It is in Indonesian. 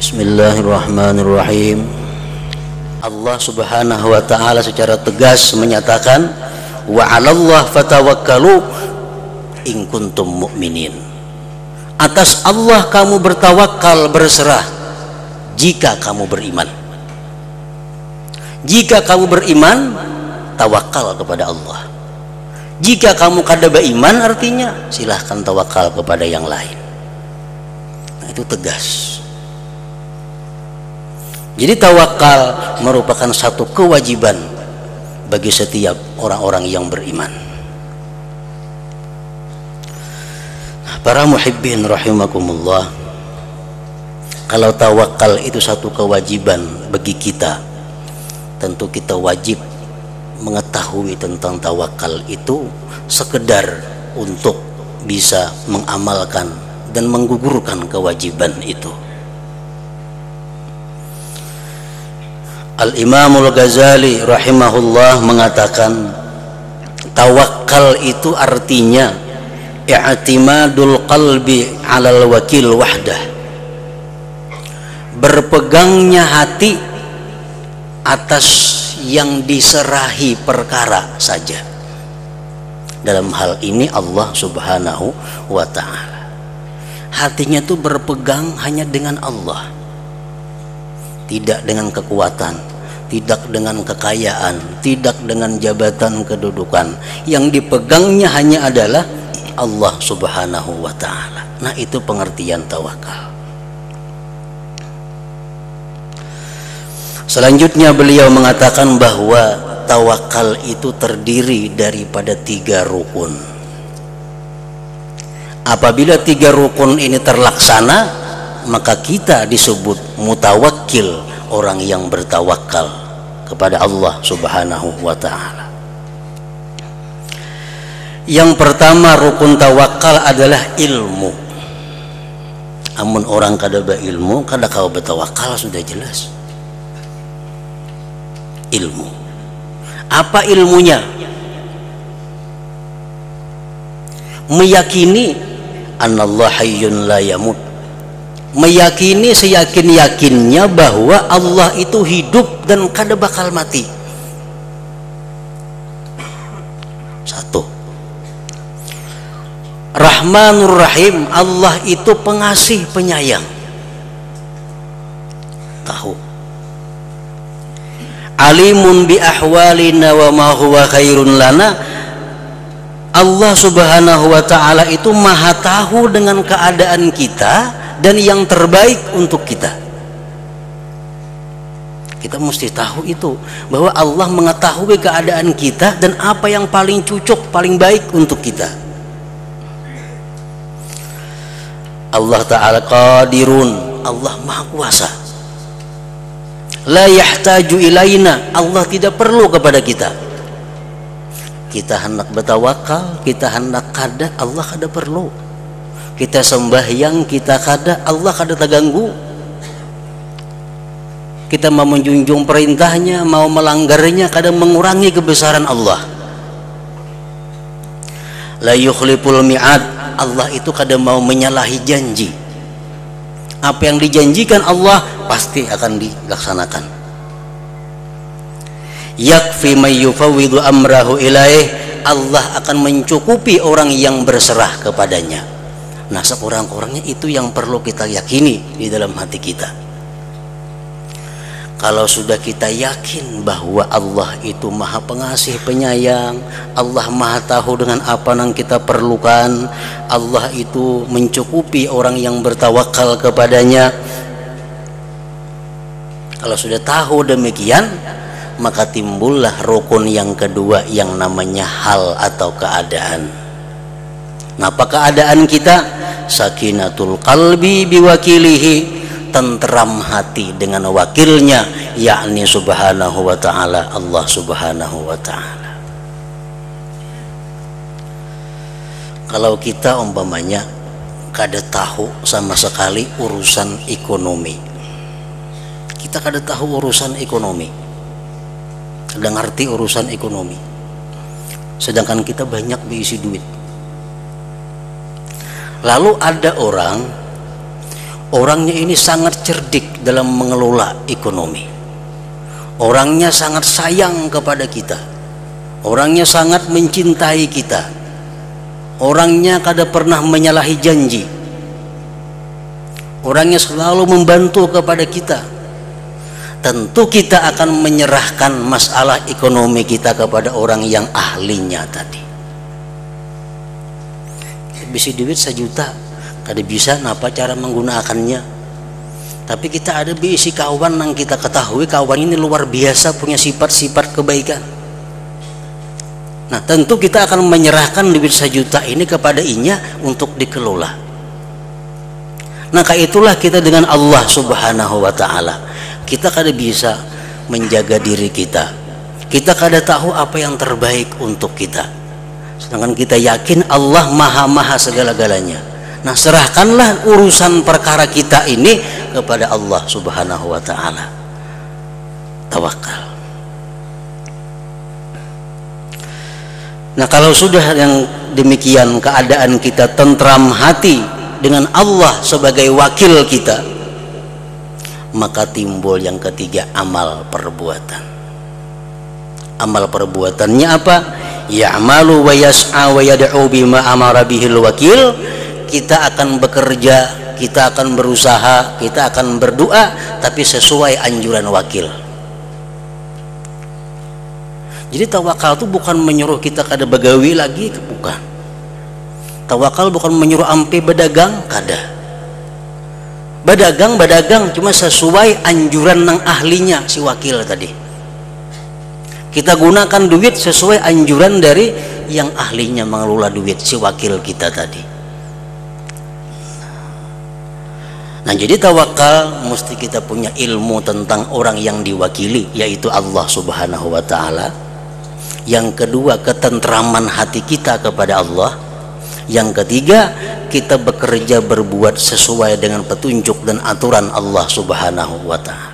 Bismillahirrahmanirrahim. Allah subhanahu wa ta'ala secara tegas menyatakan, wa 'alallah fatawakkalu in kuntum mu'minin. Atas Allah kamu bertawakal, berserah jika kamu beriman. Jika kamu beriman, tawakal kepada Allah. Jika kamu kada beriman, artinya silahkan tawakal kepada yang lain. Nah, itu tegas. Jadi tawakal merupakan satu kewajiban bagi setiap orang-orang yang beriman. Para muhibbin rahimakumullah, kalau tawakal itu satu kewajiban bagi kita, tentu kita wajib mengetahui tentang tawakal itu sekedar untuk bisa mengamalkan dan menggugurkan kewajiban itu. Al-Imamul Ghazali rahimahullah mengatakan, tawakal itu artinya i'timadul qalbi 'alal wakil wahdah, berpegangnya hati atas yang diserahi perkara saja. Dalam hal ini Allah subhanahu wa ta'ala, hatinya itu berpegang hanya dengan Allah, tidak dengan kekuatan, tidak dengan kekayaan, tidak dengan jabatan kedudukan. Yang dipegangnya hanya adalah Allah subhanahu wa ta'ala. Nah, itu pengertian tawakal. Selanjutnya beliau mengatakan bahwa tawakal itu terdiri daripada 3 rukun. Apabila 3 rukun ini terlaksana, maka kita disebut mutawakkil, orang yang bertawakal kepada Allah subhanahu wa ta'ala. Yang pertama rukun tawakal adalah ilmu. Amun orang kada berilmu, kada kau bertawakal, sudah jelas. Ilmu. Apa ilmunya? Meyakini anallah hayyun la yamut, meyakini seyakin-yakinnya bahwa Allah itu hidup dan kada bakal mati. Satu. Rahmanur Rahim, Allah itu pengasih penyayang. Tahu. Alimun bi ahwalina wa ma huwa khairun lana, Allah subhanahu wa ta'ala itu maha tahu dengan keadaan kita dan yang terbaik untuk kita. Kita mesti tahu itu, bahwa Allah mengetahui keadaan kita dan apa yang paling cocok, paling baik untuk kita. Allah ta'ala qadirun, Allah maha kuasa. La yahtaju ilaina, Allah tidak perlu kepada kita. Kita hendak bertawakal, kita hendak kada, Allah kada perlu. Kita sembahyang, kita kada, Allah kada terganggu. Kita mau menjunjung perintahnya, mau melanggarnya, kada mengurangi kebesaran Allah. La yukhliful mi'ad, Allah itu kada mau menyalahi janji. Apa yang dijanjikan Allah pasti akan dilaksanakan. Yakfi may yufawwidu amrahu ilaih, Allah akan mencukupi orang yang berserah kepadanya. Nah, sekurang-kurangnya itu yang perlu kita yakini di dalam hati kita. Kalau sudah kita yakin bahwa Allah itu maha pengasih penyayang, Allah maha tahu dengan apa yang kita perlukan, Allah itu mencukupi orang yang bertawakal kepadanya. Kalau sudah tahu demikian, maka timbullah rukun yang kedua yang namanya hal atau keadaan. Nah, apa keadaan kita? Sakinatul qalbi biwakilihi, tentram hati dengan wakilnya, yakni subhanahu wa ta'ala, Allah subhanahu wa ta'ala. Kalau kita umpamanya kada tahu sama sekali urusan ekonomi, kita kada tahu urusan ekonomi, kada ngerti urusan ekonomi, sedangkan kita banyak berisi duit. Lalu ada orang orangnya ini sangat cerdik dalam mengelola ekonomi, orangnya sangat sayang kepada kita, orangnya sangat mencintai kita, orangnya kada pernah menyalahi janji, orangnya selalu membantu kepada kita. Tentu kita akan menyerahkan masalah ekonomi kita kepada orang yang ahlinya tadi. Bisa duit 1 juta, kada bisa napa cara menggunakannya. Tapi kita ada bisi kawan yang kita ketahui kawan ini luar biasa punya sifat-sifat kebaikan. Nah, tentu kita akan menyerahkan duit 1 juta ini kepada inya untuk dikelola. Nah, itulah kita dengan Allah Subhanahu wa taala. Kita kada bisa menjaga diri kita. Kita kada tahu apa yang terbaik untuk kita. Sedangkan kita yakin Allah maha segala-galanya. Nah, serahkanlah urusan perkara kita ini kepada Allah Subhanahu wa taala. Tawakal. Nah, kalau sudah yang demikian keadaan kita tentram hati dengan Allah sebagai wakil kita, maka timbul yang ketiga, amal perbuatan. Amal perbuatannya apa? Ya'malu wa yas'a wa yad'u bima amara bihil wakil. Kita akan bekerja, kita akan berusaha, kita akan berdoa, tapi sesuai anjuran wakil. Jadi tawakal itu bukan menyuruh kita kada begawi lagi, bukan. Tawakal bukan menyuruh ampe berdagang, kada. Berdagang cuma sesuai anjuran nang ahlinya si wakil tadi. Kita gunakan duit sesuai anjuran dari yang ahlinya mengelola duit, si wakil kita tadi. Nah, jadi tawakal mesti kita punya ilmu tentang orang yang diwakili, yaitu Allah Subhanahu wa taala. Yang kedua, ketentraman hati kita kepada Allah. Yang ketiga, kita bekerja berbuat sesuai dengan petunjuk dan aturan Allah Subhanahu wa taala.